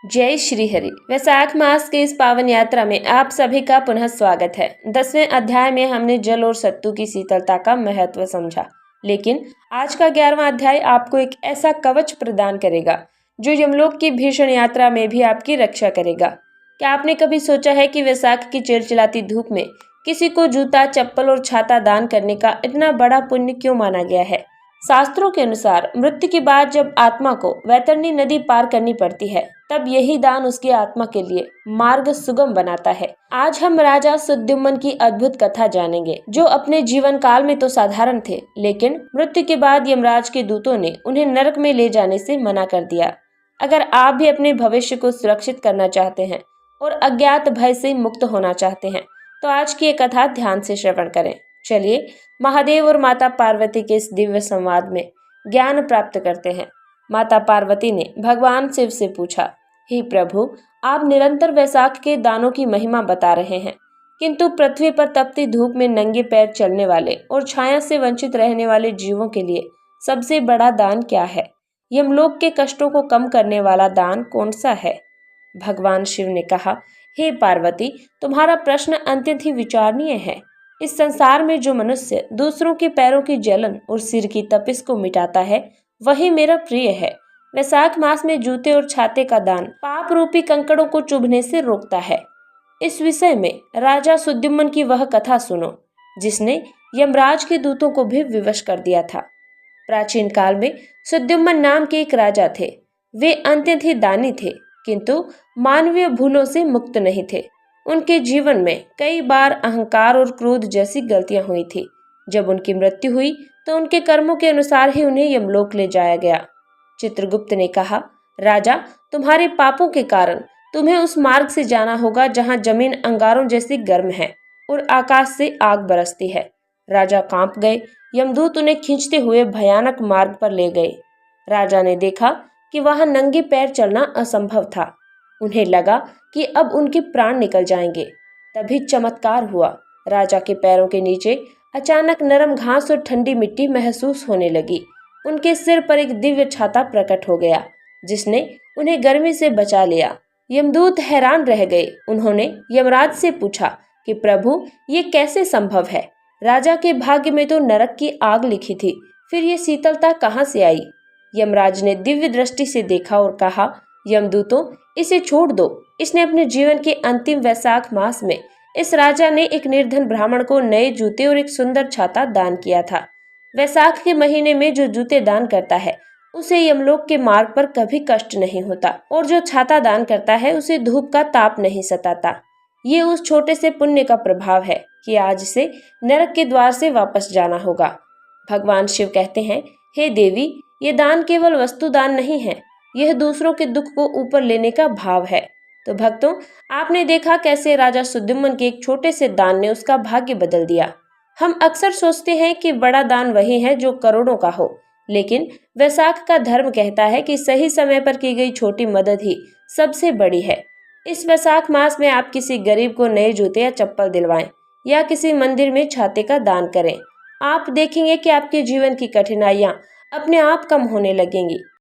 जय श्री हरि। वैशाख मास के इस पावन यात्रा में आप सभी का पुनः स्वागत है। 10वें अध्याय में हमने जल और सत्तू की शीतलता का महत्व समझा, लेकिन आज का 11वां अध्याय आपको एक ऐसा कवच प्रदान करेगा जो यमलोक की भीषण यात्रा में भी आपकी रक्षा करेगा। क्या आपने कभी सोचा है कि वैशाख की चिलचिलाती धूप में किसी को जूता, चप्पल और छाता दान करने का इतना बड़ा पुण्य क्यों माना गया है? शास्त्रों के अनुसार मृत्यु के बाद जब आत्मा को वैतरणी नदी पार करनी पड़ती है, तब यही दान उसकी आत्मा के लिए मार्ग सुगम बनाता है। आज हम राजा सुद्युम्न की अद्भुत कथा जानेंगे, जो अपने जीवन काल में तो साधारण थे, लेकिन मृत्यु के बाद यमराज के दूतों ने उन्हें नरक में ले जाने से मना कर दिया। अगर आप भी अपने भविष्य को सुरक्षित करना चाहते हैं और अज्ञात भय से मुक्त होना चाहते हैं, तो आज की ये कथा ध्यान से श्रवण करें। चलिए महादेव और माता पार्वती के इस दिव्य संवाद में ज्ञान प्राप्त करते हैं। माता पार्वती ने भगवान शिव से पूछा, हे प्रभु, आप निरंतर वैशाख के दानों की महिमा बता रहे हैं, किंतु पृथ्वी पर तपती धूप में नंगे पैर चलने वाले और छाया से वंचित रहने वाले जीवों के लिए सबसे बड़ा दान क्या है? यमलोक के कष्टों को कम करने वाला दान कौन सा है? भगवान शिव ने कहा, हे पार्वती, तुम्हारा प्रश्न अत्यंत ही विचारणीय है। इस संसार में जो मनुष्य दूसरों के पैरों की जलन और सिर की तपिश को मिटाता है, वही मेरा प्रिय है। वैशाख मास में जूते और छाते का दान पाप रूपी कंकड़ों को चुभने से रोकता है। इस विषय में राजा सुद्युम्न की वह कथा सुनो, जिसने यमराज के दूतों को भी विवश कर दिया था। प्राचीन काल में सुद्युम्न नाम के एक राजा थे। वे अत्यंत ही दानी थे, किंतु मानवीय भूलों से मुक्त नहीं थे। उनके जीवन में कई बार अहंकार और क्रोध जैसी गलतियां हुई थी। जब उनकी मृत्यु हुई तो उनके कर्मों के अनुसार ही उन्हें यमलोक ले जाया गया। चित्रगुप्त ने कहा, राजा, तुम्हारे पापों के कारण तुम्हें उस मार्ग से जाना होगा जहां जमीन अंगारों जैसी गर्म है और आकाश से आग बरसती है। राजा कांप गए। यमदूत उन्हें खींचते हुए भयानक मार्ग पर ले गए। राजा ने देखा कि वहां नंगे पैर चलना असंभव था। उन्हें लगा कि अब उनके प्राण निकल जाएंगे। तभी चमत्कार हुआ। राजा के पैरों के नीचे अचानक नरम घास और ठंडी मिट्टी महसूस होने लगी। उनके सिर पर एक दिव्य छाता प्रकट हो गया, जिसने उन्हें गर्मी से बचा लिया। यमदूत हैरान रह गए। उन्होंने यमराज से पूछा कि प्रभु, ये कैसे संभव है? राजा के भाग्य में तो नरक की आग लिखी थी, फिर ये शीतलता कहाँ से आई? यमराज ने दिव्य दृष्टि से देखा और कहा, यमदूतों, इसे छोड़ दो। इसने अपने जीवन के अंतिम वैशाख मास में इस राजा ने एक निर्धन ब्राह्मण को नए जूते और एक सुंदर छाता दान किया था। वैशाख के महीने में जो जूते दान करता है, उसे यमलोक के मार्ग पर कभी कष्ट नहीं होता, और जो छाता दान करता है, उसे धूप का ताप नहीं सताता। ये उस छोटे से पुण्य का प्रभाव है कि आज से नरक के द्वार से वापस जाना होगा। भगवान शिव कहते हैं, हे देवी, ये दान केवल वस्तु दान नहीं है, यह दूसरों के दुख को ऊपर लेने का भाव है। तो भक्तों, आपने देखा कैसे राजा सुद्युम्न के एक छोटे से दान ने उसका भाग्य बदल दिया। हम अक्सर सोचते हैं कि बड़ा दान वही है जो करोड़ों का हो, लेकिन वैशाख का धर्म कहता है कि सही समय पर की गई छोटी मदद ही सबसे बड़ी है। इस वैशाख मास में आप किसी गरीब को नए जूते या चप्पल दिलवाएं, या किसी मंदिर में छाते का दान करें। आप देखेंगे कि आपके जीवन की कठिनाइयां अपने आप कम होने लगेंगी।